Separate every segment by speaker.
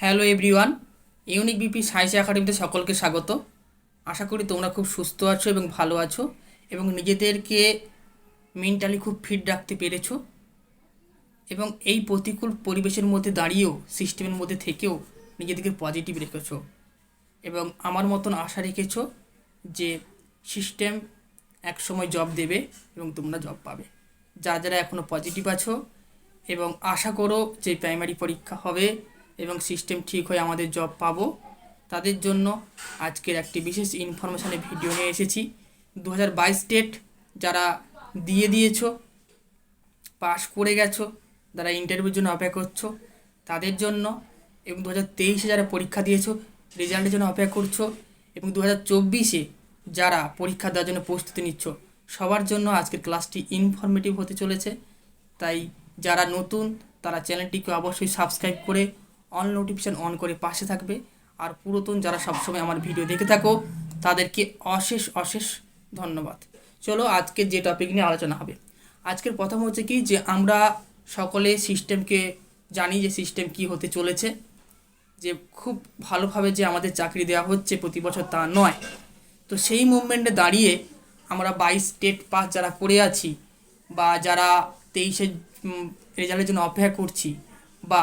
Speaker 1: Hello everyone, unique BP science একাডেমিতে সকলকে স্বাগত। আশা করি তোমরা খুব সুস্থ আছো এবং ভালো আছো এবং নিজেদেরকে মেন্টালি খুব ফিট রাখতে পেরেছো এবং এই প্রতিকূল পরিবেশের মধ্যে দাঁড়িয়েও সিস্টেমের মধ্যে থেকেও নিজেদেরকে পজিটিভ রেখেছো এবং আমার মতন আশা রেখেছো যে সিস্টেম এক সময় জব দেবে এবং তোমরা জব পাবে। যারা এখনও পজিটিভ আছো এবং আশা করো যে প্রাইমারি পরীক্ষা হবে এবং সিস্টেম ঠিক হয়ে আমাদের জব পাবো, তাদের জন্য আজকের একটি বিশেষ ইনফরমেশানের ভিডিও নিয়ে এসেছি। 2022 স্টেট যারা দিয়ে দিয়েছো, পাশ করে গেছো, যারা ইন্টারভিউর জন্য অপেক্ষা করছো তাদের জন্য, এবং 2023-এ যারা পরীক্ষা দিয়েছো রেজাল্টের জন্য অপেক্ষা করছো, এবং 2024-এ যারা পরীক্ষা দেওয়ার জন্য প্রস্তুতি নিচ্ছ, সবার জন্য আজকের ক্লাসটি ইনফরমেটিভ হতে চলেছে। তাই যারা নতুন তারা চ্যানেলটিকে অবশ্যই সাবস্ক্রাইব করে অল নোটিফিকেশান অন করে পাশে থাকবে। আর পুরাতন যারা সবসময় আমার ভিডিও দেখে থাকো তাদেরকে অশেষ অশেষ ধন্যবাদ। চলো আজকে যে টপিক নিয়ে আলোচনা হবে, আজকের প্রথম হচ্ছে কি যে আমরা সকলে সিস্টেমকে জানি যে সিস্টেম কি হতে চলেছে, যে খুব ভালোভাবে যে আমাদের চাকরি দেওয়া হচ্ছে প্রতি বছর তা নয়। তো সেই মুভমেন্টে দাঁড়িয়ে আমরা 22 স্টেট পাস যারা করে আছি বা যারা 23-এ রেজাল্টের জন্য অপেক্ষা করছি বা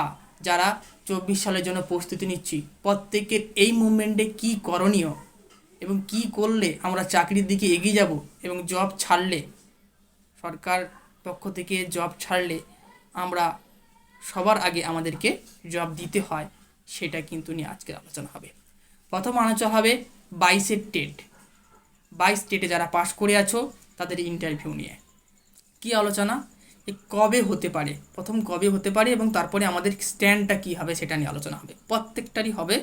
Speaker 1: যারা 24 সালের জন্য প্রস্তুতি নিচ্ছি, প্রত্যেকের এই মুভমেন্টে কী করণীয় এবং কি করলে আমরা চাকরির দিকে এগিয়ে যাব এবং জব ছাড়লে, সরকার পক্ষ থেকে জব ছাড়লে আমরা সবার আগে আমাদেরকে জব দিতে হয়, সেটা কিন্তু নিয়ে আজকের আলোচনা হবে। প্রথম আলোচনা হবে 22-এর টেট, 22 স্টেটে যারা পাশ করে আছো তাদের ইন্টারভিউ নিয়ে কি আলোচনা, কবে হতে পারে, প্রথম কবে হতে পারে এবং তারপরে আমাদের স্ট্যান্ডটা কী হবে সেটা নিয়ে আলোচনা হবে। প্রত্যেকটারই হবে।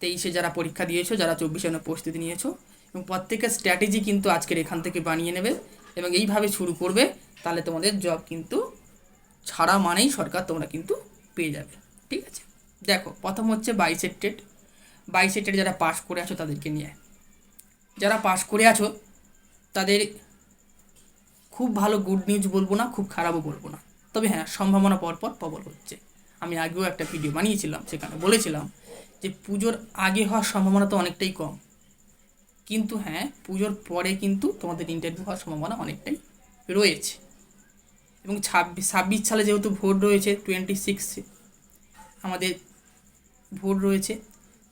Speaker 1: 23-এ যারা পরীক্ষা দিয়েছো, যারা 24-এ প্রস্তুতি নিয়েছো, এবং প্রত্যেকের স্ট্র্যাটেজি কিন্তু আজকের এখান থেকে বানিয়ে নেবে এবং এইভাবে শুরু করবে, তাহলে তোমাদের জব কিন্তু ছাড়া মানেই সরকার তোমরা কিন্তু পেয়ে যাবে। ঠিক আছে, দেখো প্রথম হচ্ছে 22-এর টেট। 22-এর টেট যারা পাশ করে আছো তাদেরকে নিয়ে, যারা পাশ করে আছো তাদের খুব ভালো গুড নিউজ বলবো না, খুব খারাপও বলবো না, তবে হ্যাঁ সম্ভাবনা পরপর প্রবল হচ্ছে। আমি আগেও একটা ভিডিও বানিয়েছিলাম, সেখানে বলেছিলাম যে পুজোর আগে হওয়ার সম্ভাবনা তো অনেকটাই কম, কিন্তু হ্যাঁ পুজোর পরে কিন্তু তোমাদের ইন্টারভিউ হওয়ার সম্ভাবনা অনেকটাই রয়েছে। এবং 26 সালে যেহেতু ভোট রয়েছে, 26 আমাদের ভোট রয়েছে,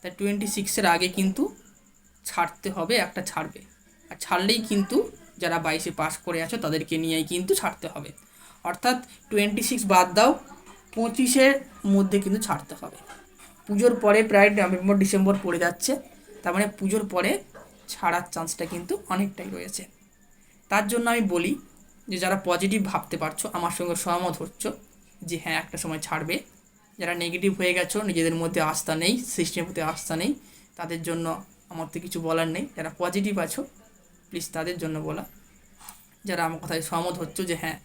Speaker 1: তাই 26-এর আগে কিন্তু ছাড়তে হবে, একটা ছাড়বে, আর ছাড়লেই কিন্তু যারা 22-এ পাস করে আছো তাদেরকে নিয়েই কিন্তু ছাড়তে হবে। অর্থাৎ 26 বাদ দাও, 25-এর মধ্যে কিন্তু ছাড়তে হবে। পুজোর পরে প্রায় নভেম্বর ডিসেম্বর পড়ে যাচ্ছে, তার মানে পুজোর পরে ছাড়ার চান্সটা কিন্তু অনেকটাই রয়েছে। তার জন্য আমি বলি যে যারা পজিটিভ ভাবতে পারছো, আমার সঙ্গে সহমত হচ্ছ যে হ্যাঁ একটা সময় ছাড়বে, যারা নেগেটিভ হয়ে গেছো, নিজেদের মধ্যে আস্থা নেই, সিস্টেমের প্রতি আস্থা নেই, তাদের জন্য আমার তো কিছু বলার নেই। যারা পজিটিভ আছো প্লিজ তাদের জন্য বলা, যারা আমার কথায় সহমত হচ্ছে যে হ্যাঁ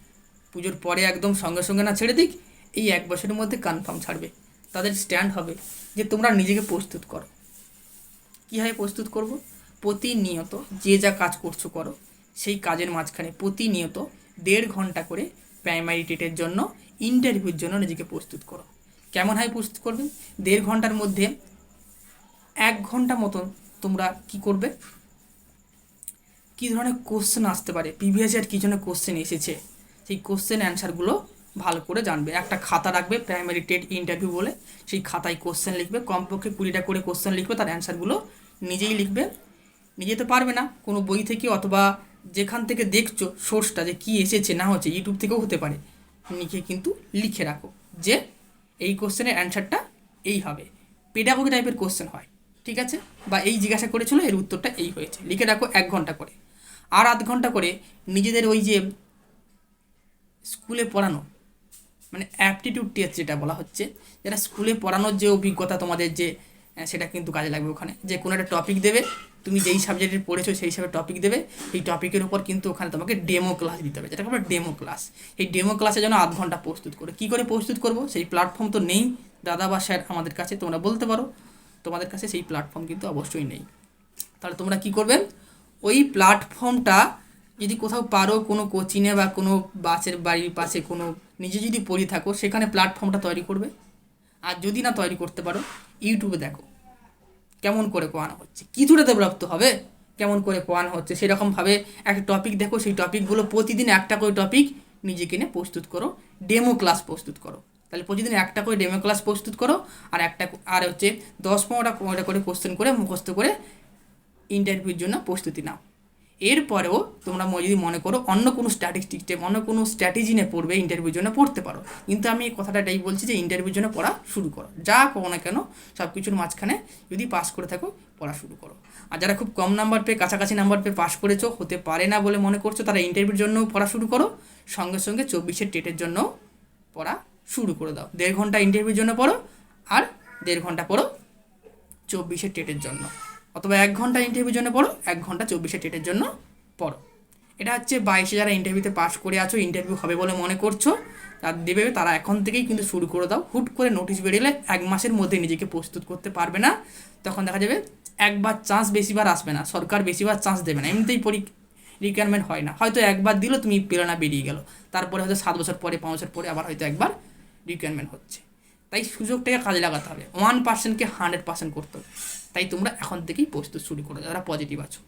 Speaker 1: পুজোর পরে একদম সঙ্গে সঙ্গে না ছেড়ে দিক, এই এক বছরের মধ্যে কনফার্ম ছাড়বে, তাদের স্ট্যান্ড হবে যে তোমরা নিজেকে প্রস্তুত করো। কীভাবে প্রস্তুত করব, প্রতিনিয়ত যে যা কাজ করছো করো, সেই কাজের মাঝখানে প্রতিনিয়ত 1.5 ঘন্টা করে প্রাইমারি টেটের জন্য, ইন্টারভিউর জন্য নিজেকে প্রস্তুত করো। কেমনভাবে প্রস্তুত করবে, 1.5 ঘন্টার মধ্যে 1 ঘন্টা মতন তোমরা কি করবে, কী ধরনের কোশ্চেন আসতে পারে, প্রিভিয়াস ইয়ার কী ধরনের কোশ্চেন এসেছে, সেই কোশ্চেন অ্যান্সারগুলো ভালো করে জানবে। একটা খাতা রাখবে প্রাইমারি টেট ইন্টারভিউ বলে, সেই খাতায় কোশ্চেন লিখবে, কমপক্ষে 20টা করে কোশ্চেন লিখবে, তার অ্যান্সারগুলো নিজেই লিখবে। নিজে তো পারবে না, কোনো বই থেকে অথবা যেখান থেকে দেখছো সোর্সটা যে কী এসেছে না হচ্ছে, ইউটিউব থেকেও হতে পারে, লিখে কিন্তু লিখে রাখো যে এই কোশ্চেনের অ্যান্সারটা এই হবে। পেডাগোগি টাইপের কোশ্চেন হয়, ঠিক আছে, বা এই জিজ্ঞাসা করেছিল এর উত্তরটা এই হয়েছে, লিখে রাখো 1 ঘন্টা করে। আর 0.5 ঘন্টা করে নিজেদের ওই যে স্কুলে পড়ানো, মানে অ্যাপটিটিউড টেস্ট যেটা বলা হচ্ছে, যেটা স্কুলে পড়ানোর যে অভিজ্ঞতা তোমাদের যে, সেটা কিন্তু কাজে লাগবে। ওখানে যে কোনো একটা টপিক দেবে, তুমি যেই সাবজেক্টে পড়েছো সেই হিসাবে টপিক দেবে, এই টপিকের উপর কিন্তু ওখানে তোমাকে ডেমো ক্লাস দিতে হবে, যেটাকে আমরা ডেমো ক্লাস। এই ডেমো ক্লাসের জন্য 0.5 ঘন্টা প্রস্তুত করে, কী করে প্রস্তুত করবো, সেই প্ল্যাটফর্ম তো নেই দাদা বা স্যার আমাদের কাছে, তোমরা বলতে পারো তোমাদের কাছে সেই প্ল্যাটফর্ম কিন্তু অবশ্যই নেই। তাহলে তোমরা কি করবে, ওই প্ল্যাটফর্মটা যদি কোথাও পারো, কোনো কোচিংয়ে বা কোনো বাসের বাড়ির পাশে কোনো নিজে যদি পড়ে থাকো, সেখানে প্ল্যাটফর্মটা তৈরি করবে। আর যদি না তৈরি করতে পারো, ইউটিউবে দেখো কেমন করে কোয়ানো হচ্ছে, কিছুটা ডেভেলপ তো হবে, কেমন করে কোয়ানো হচ্ছে সেরকমভাবে একটা টপিক দেখো, সেই টপিকগুলো প্রতিদিন একটা করে টপিক নিজেকে নিয়ে প্রস্তুত করো, ডেমো ক্লাস প্রস্তুত করো। তাহলে প্রতিদিন একটা করে ডেমো ক্লাস প্রস্তুত করো, আর আর হচ্ছে 10-15টা করে কোশ্চেন করে মুখস্থ করে ইন্টারভিউর জন্য প্রস্তুতি নাও। এরপরেও তোমরা যদি মনে করো অন্য কোনো স্ট্যাটিস্টিক্সে অন্য কোনো স্ট্র্যাটেজি নিয়ে পড়বে, ইন্টারভিউর জন্য পড়তে পারো। কিন্তু আমি এই কথাটা এটাই বলছি যে ইন্টারভিউর জন্য পড়া শুরু করো, যা করো না কেন সব কিছুর মাঝখানে যদি পাস করে থাকো পড়া শুরু করো। আর যারা খুব কম নাম্বার পেয়ে কাছাকাছি নাম্বার পেয়ে পাস করেছো, হতে পারে না বলে মনে করছো, তারা ইন্টারভিউর জন্য পড়া শুরু করো, সঙ্গে সঙ্গে 24-এর টেটের জন্য পড়া শুরু করে দাও। 1.5 ঘন্টা ইন্টারভিউর জন্য পড়ো, আর 1.5 ঘন্টা পড়ো 24-এর টেটের জন্য, অথবা 1 ঘন্টা ইন্টারভিউর জন্য পড়ো, 1 ঘন্টা 24-এর টেটের জন্য পড়ো। এটা হচ্ছে 22-এ যারা ইন্টারভিউতে পাস করে আছো, ইন্টারভিউ হবে বলে মনে করছো, তার দেবে, তারা এখন থেকেই কিন্তু শুরু করে দাও। হুট করে নোটিশ বেরিয়ে 1 মাসের মধ্যে নিজেকে প্রস্তুত করতে পারবে না, তখন দেখা যাবে একবার চান্স বেশিবার আসবে না, সরকার বেশিবার চান্স দেবে না, এমনিতেই রিকোয়ারমেন্ট হয় না, হয়তো একবার দিল তুমি পেলে না, বেরিয়ে গেল, তারপরে হয়তো 7 বছর পরে 5 বছর পরে আবার হয়তো একবার রিকোয়ারমেন্ট হচ্ছে। তাই সুযোগটাকে কাজে লাগাতে হবে, 1%কে 100% করতে হবে। তাই তোমরা এখন থেকেই প্রস্তুত শুরু করো যারা পজিটিভ আছো,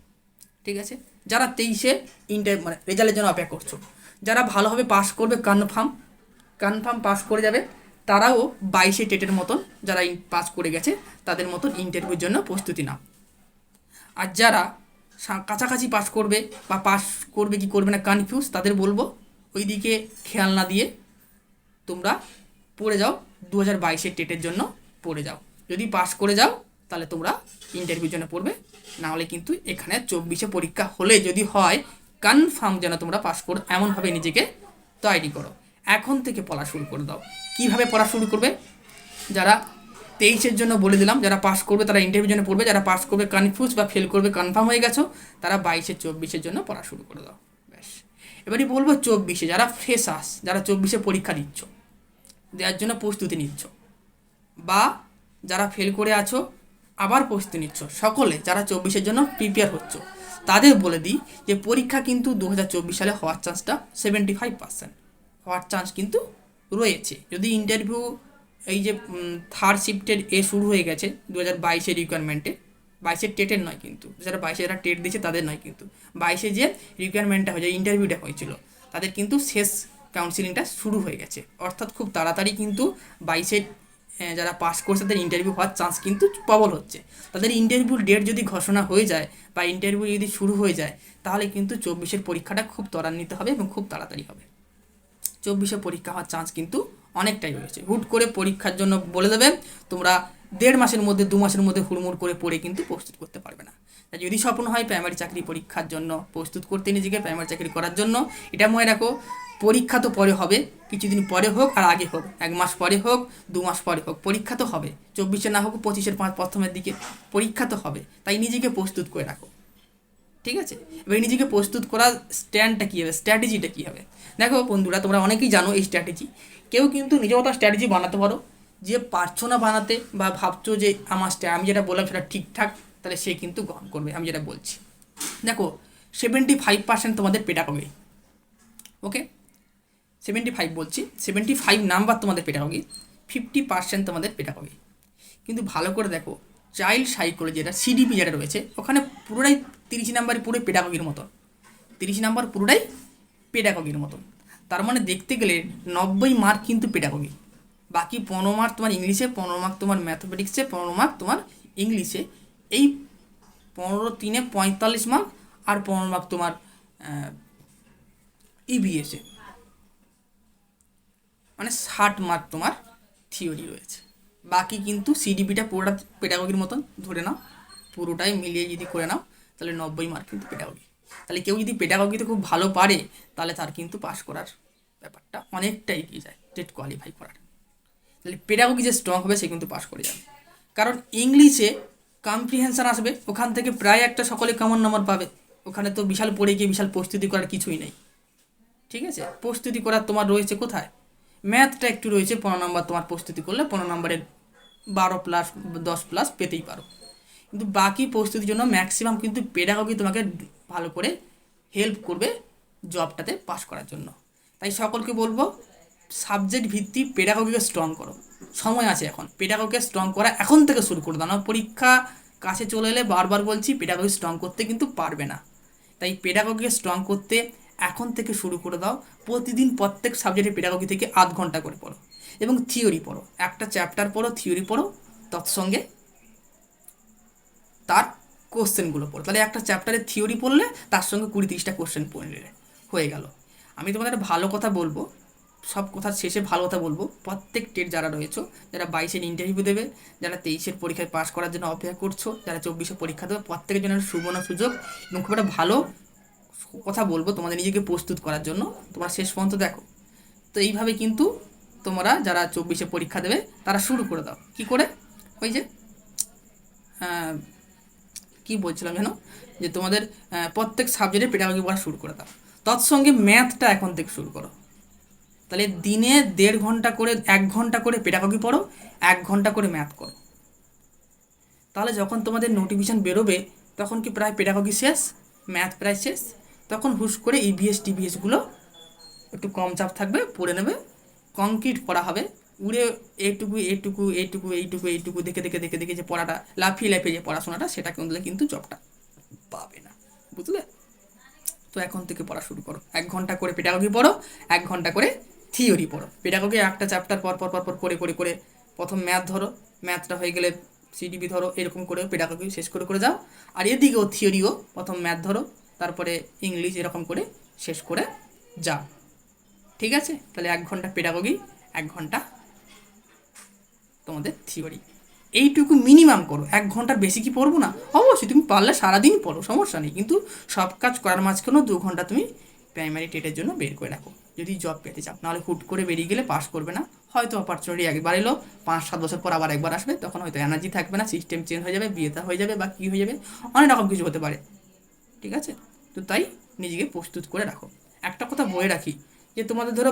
Speaker 1: ঠিক আছে। যারা 23-এ রেজাল্টের জন্য অপেক্ষা করছো, যারা ভালোভাবে পাস করবে, কনফার্ম পাস করে যাবে, তারাও 22-এ টেটের মতন যারা পাস করে গেছে তাদের মতন ইন্টারভিউর জন্য প্রস্তুতি নাও। আর যারা কাছাকাছি পাস করবে বা পাস করবে কি করবে না কনফিউজ, তাদের বলবো ওই দিকে খেয়াল না দিয়ে তোমরা পড়ে যাও, 2022-এর টেটের জন্য পড়ে যাও। যদি পাস করে যাও তাহলে তোমরা ইন্টারভিউর জন্য পড়বে, না হলে কিন্তু এখানে 24-এ পরীক্ষা হলে যদি হয়, কনফার্ম যেন তোমরা পাস করো, এমনভাবে নিজেকে তৈরি করো। এখন থেকে পড়া শুরু করে দাও। কীভাবে পড়া শুরু করবে? যারা 23-এর জন্য বলে দিলাম, যারা পাস করবে তারা ইন্টারভিউর জন্য পড়বে, যারা পাস করবে কনফিউজ বা ফেল করবে কনফার্ম হয়ে গেছো, তারা 22-এ 24-এর জন্য পড়া শুরু করে দাও। ব্যাস। এবারই বলবো 24-এ যারা ফ্রেশার্স, যারা 24-এ পরীক্ষা দিচ্ছ, দেওয়ার জন্য প্রস্তুতি নিচ্ছ, বা যারা ফেল করে আছো আবার প্রস্তুতি নিচ্ছ, সকলে যারা 24-এর জন্য প্রিপেয়ার হচ্ছ, তাদের বলে দিই যে পরীক্ষা কিন্তু 2024 সালে হওয়ার চান্সটা 75% হওয়ার চান্স কিন্তু রয়েছে। যদি ইন্টারভিউ এই যে 3rd শিফটের শুরু হয়ে গেছে 2022-এর রিকোয়ারমেন্টে, 22-এর টেটের নয় কিন্তু, যারা 22-এ যারা টেট দিয়েছে তাদের নয় কিন্তু, 22-এ যে রিকোয়ারমেন্টটা হয়েছে, ইন্টারভিউটা হয়েছিল, তাদের কিন্তু শেষ কাউন্সিলিংটা শুরু হয়ে গেছে, অর্থাৎ খুব তাড়াতাড়ি কিন্তু 22-এর যারা পাস করছে তাদের ইন্টারভিউ হওয়ার চান্স কিন্তু প্রবল হচ্ছে। তাদের ইন্টারভিউর ডেট যদি ঘোষণা হয়ে যায় বা ইন্টারভিউ যদি শুরু হয়ে যায়, তাহলে কিন্তু 24-এর পরীক্ষাটা খুব ত্বরান্বিত হবে এবং খুব তাড়াতাড়ি হবে। 24-এ পরীক্ষা হওয়ার চান্স কিন্তু অনেকটাই রয়েছে। হুট করে পরীক্ষার জন্য বলে দেবে, তোমরা 1.5 মাসের মধ্যে 2 মাসের মধ্যে হুড়মুড় করে পড়ে কিন্তু প্রস্তুত করতে পারবে না। তাই যদি স্বপ্ন হয় প্রাইমারি চাকরি পরীক্ষার জন্য প্রস্তুত করতে, নিজেকে প্রাইমারি চাকরি করার জন্য, এটা মনে রাখো, পরীক্ষা তো পরে হবে, কিছুদিন পরে হোক আর আগে হোক, 1 মাস পরে হোক 2 মাস পরে হোক, পরীক্ষা তো হবে, 24-এ না হোক 25-এর প্রথমের দিকে পরীক্ষা তো হবে। তাই নিজেকে প্রস্তুত করে রাখো, ঠিক আছে। এবার নিজেকে প্রস্তুত করার স্ট্যান্ডটা কী হবে, স্ট্র্যাটেজিটা কী হবে? দেখো বন্ধুরা, তোমরা অনেকেই জানো এই স্ট্র্যাটেজি, কেউ কিন্তু নিজের মতো স্ট্র্যাটেজি বানাতে পারো, যে পারছো না বানাতে বা ভাবছো যে আমি যেটা বললাম সেটা ঠিকঠাক, তাহলে সে কিন্তু গ্রহণ করবে আমি যেটা বলছি। দেখো 75% তোমাদের পেডাগজি, ওকে, 75 বলছি, 75 নাম্বার তোমাদের পেডাগজি, 50% তোমাদের পেডাগজি। কিন্তু ভালো করে দেখো, চাইল্ড সাইকোলজি যেটা সিডিপি যেটা রয়েছে, ওখানে পুরোটাই 30 নাম্বার পুরো পেডাগজির মতন, 30 নাম্বার পুরোটাই পেডাগজির মতন। তার মানে দেখতে গেলে 90 মার্ক কিন্তু পেডাগজি, বাকি 15 মার্ক তোমার ইংলিশে, 15 মার্ক তোমার ম্যাথমেটিক্সে, 15 মার্ক তোমার ইংলিশে, এই 15-3-এ 45 মার্ক, আর 15 মার্ক তোমার ইভিএসে, মানে 60 মার্ক তোমার থিওরি রয়েছে। বাকি কিন্তু সিডিপিটা পুরোটা পেডাগজির মতন ধরে নাও, পুরোটাই মিলিয়ে যদি করে নাও তাহলে 90 মার্ক কিন্তু পেডাগজি। তাহলে কেউ যদি পেডাগজিতে খুব ভালো পারে, তাহলে তার কিন্তু পাস করার ব্যাপারটা অনেকটা এগিয়ে যায় টেট কোয়ালিফাই করার। তাহলে পেডাগজি যে স্ট্রং হবে সে কিন্তু পাস করে যাবে। কারণ ইংলিশে কম্প্রিহেনশন আসবে, ওখান থেকে প্রায় একটা সকলে কমন নাম্বার পাবে, ওখানে তো বিশাল পড়ে গিয়ে বিশাল প্রস্তুতি করার কিছুই নেই, ঠিক আছে। প্রস্তুতি করার তোমার রয়েছে কোথায়, ম্যাথটা একটু রয়েছে, 15 নম্বর তোমার প্রস্তুতি করলে 15 নম্বরের 12+ 10+ পেতেই পারো। কিন্তু বাকি প্রস্তুতির জন্য ম্যাক্সিমাম কিন্তু পেডাগজি তোমাকে ভালো করে হেল্প করবে জবটাতে পাস করার জন্য। তাই সকলকে বলবো সাবজেক্ট ভিত্তিক পেডাগোগিকে স্ট্রং করো। সময় আছে এখন, পেডাগোগিকে স্ট্রং করা এখন থেকে শুরু করে দাও না। পরীক্ষা কাছে চলে এলে বারবার বলছি পেডাগোগি স্ট্রং করতে কিন্তু পারবে না। তাই পেডাগোগিকে স্ট্রং করতে এখন থেকে শুরু করে দাও। প্রতিদিন প্রত্যেক সাবজেক্টে পেডাগোগি থেকে আধ ঘন্টা করে পড়ো এবং থিওরি পড়ো। একটা চ্যাপ্টার পড়ো, থিওরি পড়ো, তৎসঙ্গে তার কোশ্চেনগুলো পড়ো। তাহলে একটা চ্যাপ্টারে থিওরি পড়লে তার সঙ্গে 20-30টা কোশ্চেন পড়লে হয়ে গেল। আমি তোমাদের ভালো কথা বলবো, সব কথার শেষে ভালো কথা বলবো। প্রত্যেক টেট যারা রয়েছে, যারা 22-এর ইন্টারভিউ দেবে, যারা 23-এর পরীক্ষায় পাশ করার জন্য অপেক্ষা করছো, যারা 24-এ পরীক্ষা দেবে, প্রত্যেকের জন্য সুবর্ণ সুযোগ এবং খুব একটা ভালো কথা বলবো তোমাদের নিজেকে প্রস্তুত করার জন্য। তোমরা শেষ পর্যন্ত দেখো। তো এইভাবে কিন্তু তোমরা যারা 24-এ পরীক্ষা দেবে তারা শুরু করে দাও। কি করে? ওই যে কি বলছিলাম যেন, যে তোমাদের প্রত্যেক সাবজেক্টে পেডাগোগি পড়া শুরু করে দাও। তৎসঙ্গে ম্যাথটা এখন থেকে শুরু করো। তাহলে দিনে 1.5 ঘন্টা করে, 1 ঘন্টা করে পেডাগোগি পড়ো, 1 ঘন্টা করে ম্যাথ করো। তাহলে যখন তোমাদের নোটিফিকেশান বেরোবে তখন কি প্রায় পেডাগোগি শেষ, ম্যাথ প্রায় শেষ। তখন হুশ করে ইভিএস টিভিএসগুলো একটু কম চাপ থাকবে, পড়ে নেবে, কংক্রিট পড়া হবে। উড়ে এইটুকু এইটুকু এইটুকু এইটুকু এইটুকু দেখে দেখে দেখে দেখে যে পড়াটা লাফিয়ে লাফিয়ে যে পড়াশোনাটা, সেটা কিন্তু জবটা পাবে না, বুঝলে? তো এখন থেকে পড়া শুরু করো। 1 ঘন্টা করে পেডাগোগি পড়ো, 1 ঘন্টা করে থিওরি পড়ো। পেডাগোগি একটা চ্যাপ্টার পর পর পর পর করে করে করে প্রথম ম্যাথ ধরো, ম্যাথটা হয়ে গেলে সিডিপি ধরো, এরকম করে পেডাগোগি শেষ করে করে যাও। আর এদিকেও থিওরিও প্রথম ম্যাথ ধরো, তারপরে ইংলিশ, এরকম করে শেষ করে যাও। ঠিক আছে? তাহলে 1 ঘন্টা পেডাগোগি, 1 ঘন্টা তোমাদের থিওরি, এইটুকু মিনিমাম করো। 1 ঘন্টার বেশি কি পড়বো না? অবশ্যই তুমি পারলে সারাদিন পড়ো, সমস্যা নেই, কিন্তু সব কাজ করার মাঝখানেও 2 ঘন্টা তুমি প্রাইমারি টেটের জন্য বের করে রাখো, যদি জব পেতে চাও। নাহলে হুট করে বেরিয়ে গেলে পাস করবে না। হয়তো অপরচুনিটি একবার এলো, 5-7 বছর পর আবার একবার আসবে, তখন হয়তো এনার্জি থাকবে না, সিস্টেম চেঞ্জ হয়ে যাবে, বিয়েটা হয়ে যাবে, বা কী হয়ে যাবে, অনেক রকম কিছু হতে পারে। ঠিক আছে? তো তাই নিজেকে প্রস্তুত করে রাখো। একটা কথা বলে রাখি, যে তোমাদের ধরো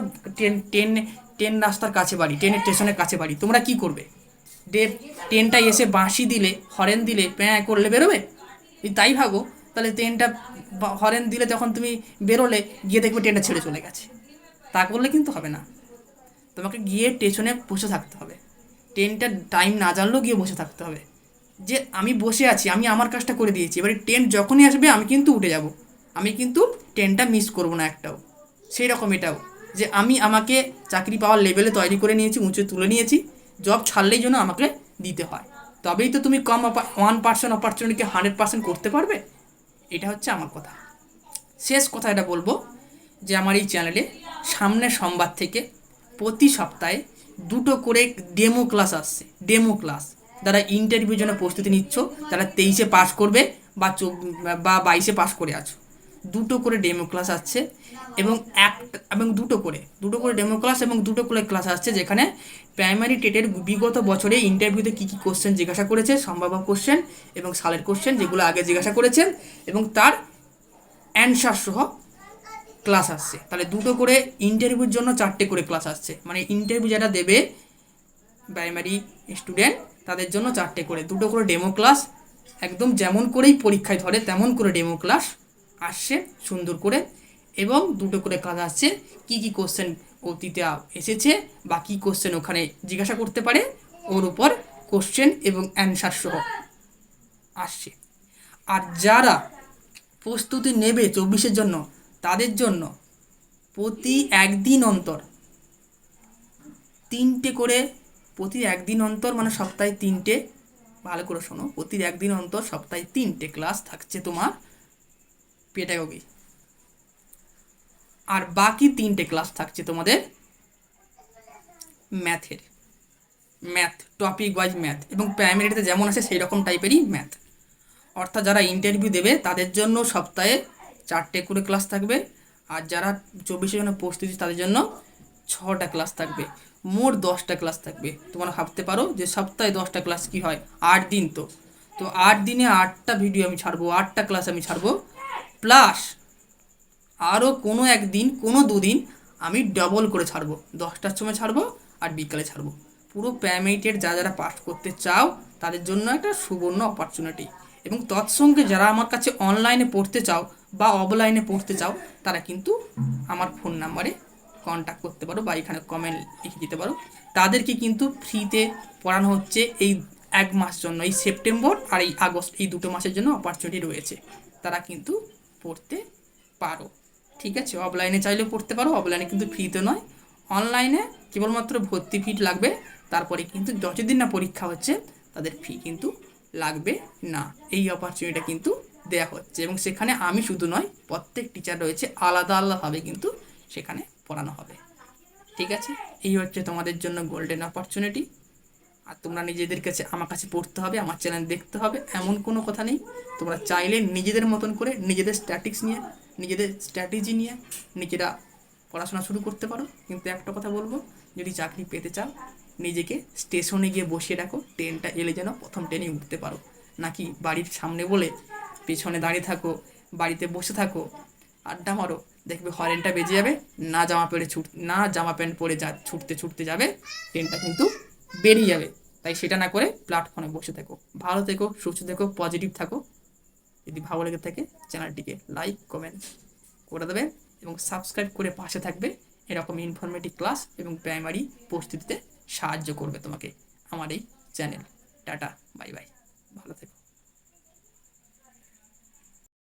Speaker 1: ট্রেন রাস্তার কাছে বাড়ি, ট্রেনের স্টেশনের কাছে বাড়ি, তোমরা কি করবে? ট্রেনটা এসে বাঁশি দিলে, হরেন দিলে প্যাঁ করলে বেরোবে? তাই ভাবো। তাহলে ট্রেনটা হরেন দিলে যখন তুমি বেরোলে, গিয়ে দেখবে ট্রেনটা ছেড়ে চলে গেছে। তা করলে কিন্তু হবে না, তোমাকে গিয়ে স্টেশনে বসে থাকতে হবে। ট্রেনটা টাইম না জানলেও গিয়ে বসে থাকতে হবে, যে আমি বসে আছি, আমি আমার কাজটা করে দিয়েছি, এবারে ট্রেন যখনই আসবে আমি কিন্তু উঠে যাব, আমি কিন্তু ট্রেনটা মিস করব না একটাও। সেই রকম এটাও, যে আমি আমাকে চাকরি পাওয়ার লেভেলে তৈরি করে নিয়েছি, উঁচু তুলে নিয়েছি, জব ছাড়লেই জন্য আমাকে দিতে হয়। তবেই তো তুমি 1% অপরচুনিটিকে 100% করতে পারবে। এটা হচ্ছে আমার কথা। শেষ কথা এটা বলবো, যে আমার এই চ্যানেলে সামনের সোমবার থেকে প্রতি সপ্তাহে 2টো করে ডেমো ক্লাস আসছে। ডেমো ক্লাস, যারা ইন্টারভিউর জন্য প্রস্তুতি নিচ্ছ, যারা 23-এ পাস করবে বা 22-এ পাস করে আছো, 2টো করে ডেমো ক্লাস আসছে। এবং 2টো করে ডেমো ক্লাস এবং 2টো করে ক্লাস আসছে, যেখানে প্রাইমারি টেটের বিগত বছরে ইন্টারভিউতে কী কী কোশ্চেন জিজ্ঞাসা করেছে, সম্ভাব্য কোশ্চেন এবং সালের কোশ্চেন যেগুলো আগে জিজ্ঞাসা করেছেন, এবং তার অ্যান্সার সহ ক্লাস আসছে। তাহলে 2টো করে ইন্টারভিউর জন্য 4টে করে ক্লাস আসছে, মানে ইন্টারভিউ যারা দেবে প্রাইমারি স্টুডেন্ট, তাদের জন্য 4টে করে, 2টো করে ডেমো ক্লাস, একদম যেমন করেই পরীক্ষায় ধরে তেমন করে ডেমো ক্লাস আসছে সুন্দর করে। এবং 2টো করে ক্লাস আসছে কী কী কোশ্চেন অতীতে এসেছে, বা কী কোশ্চেন ওখানে জিজ্ঞাসা করতে পারে, ওর উপর কোশ্চেন এবং অ্যান্সার সহ আসছে। আর যারা প্রস্তুতি নেবে 24-এর জন্য, তাদের জন্য প্রতি 1 দিন অন্তর 3টে করে, প্রতি 1 দিন অন্তর মানে সপ্তাহে 3টে, ভালো করে শোনো, প্রতি 1 দিন অন্তর সপ্তাহে 3টে ক্লাস থাকছে তোমার পেডাগোগি। আর বাকি 3টে ক্লাস থাকছে তোমাদের ম্যাথ টপিক ওয়াইজ ম্যাথ, এবং প্রাইমারিতে যেমন আছে সেই রকম টাইপেরই ম্যাথ। অর্থাৎ যারা ইন্টারভিউ দেবে তাদের জন্য সপ্তাহে 4টে করে ক্লাস থাকবে, আর যারা 24-এর জন্য প্রস্তুতি তাদের জন্য 6টা ক্লাস থাকবে, মোট 10টা ক্লাস থাকবে। তোমরা ভাবতে পারো যে সপ্তাহে 10টা ক্লাস কি হয়, 8 দিন। তো 8 দিনে 8টা ভিডিও আমি ছাড়বো, 8টা ক্লাস আমি ছাড়বো, প্লাস আরও কোনো একদিন, কোনো 2 দিন আমি ডবল করে ছাড়বো, 10টার সময় ছাড়বো আর বিকালে ছাড়বো। পুরো প্রাইমারিটের যারা পাস করতে চাও তাদের জন্য একটা সুবর্ণ অপরচুনিটি। এবং তৎসঙ্গে যারা আমার কাছে অনলাইনে পড়তে চাও বা অফলাইনে পড়তে চাও, তারা কিন্তু আমার ফোন নাম্বারে কন্ট্যাক্ট করতে পারো বা এখানে কমেন্ট লিখে দিতে পারো। তাদেরকে কিন্তু ফ্রিতে পড়ানো হচ্ছে এই 1 মাস জন্য, এই সেপ্টেম্বর আর এই আগস্ট, এই 2 মাসের জন্য অপরচুনিটি রয়েছে। তারা কিন্তু পড়তে পারো, ঠিক আছে। অফলাইনে চাইলেও পড়তে পারো, অফলাইনে কিন্তু ফ্রিতে নয়। অনলাইনে কেবলমাত্র ভর্তি ফি লাগবে, তারপরে কিন্তু যতদিন না পরীক্ষা হচ্ছে তাদের ফি কিন্তু লাগবে না। এই অপরচুনিটিটা কিন্তু দেওয়া হচ্ছে, এবং সেখানে আমি শুধু নয়, প্রত্যেক টিচার রয়েছে, আলাদা আলাদাভাবে কিন্তু সেখানে পড়ানো হবে, ঠিক আছে। এই হচ্ছে তোমাদের জন্য গোল্ডেন অপরচুনিটি। আর তোমরা নিজেদের কাছে, আমার কাছে পড়তে হবে, আমার চ্যানেল দেখতে হবে এমন কোনো কথা নেই। তোমরা চাইলে নিজেদের মতন করে, নিজেদের স্ট্যাটিক্স নিয়ে, নিজেদের স্ট্র্যাটেজি নিয়ে নিজেরা পড়াশোনা শুরু করতে পারো। কিন্তু একটা কথা বলবো, যদি চাকরি পেতে চাও, নিজেকে স্টেশনে গিয়ে বসিয়ে রাখো, ট্রেনটা এলে যেন প্রথম ট্রেনে উঠতে পারো। নাকি বাড়ির সামনে বলে পেছনে দাঁড়িয়ে থাকো, বাড়িতে বসে থাকো, আড্ডা মারো, দেখবে হরেনটা বেজে যাবে, না জামা প্যান্ট পরে ছুটতে ছুটতে যাবে, ট্রেনটা কিন্তু বেরিয়ে যাবে। তাই সেটা না করে প্ল্যাটফর্মে বসে থাকো। ভালো থেকো, সুস্থ থেকো, পজিটিভ থাকো। যদি ভালো লেগে থাকে চ্যানেলটিকে লাইক কমেন্ট করে দেবে এবং সাবস্ক্রাইব করে পাশে থাকবে। এরকম ইনফরমেটিভ ক্লাস এবং প্রাইমারি প্রস্তুতিতে সাহায্য করবে তোমাকে আমার এই চ্যানেল। টাটা, বাই বাই, ভালো থেকো।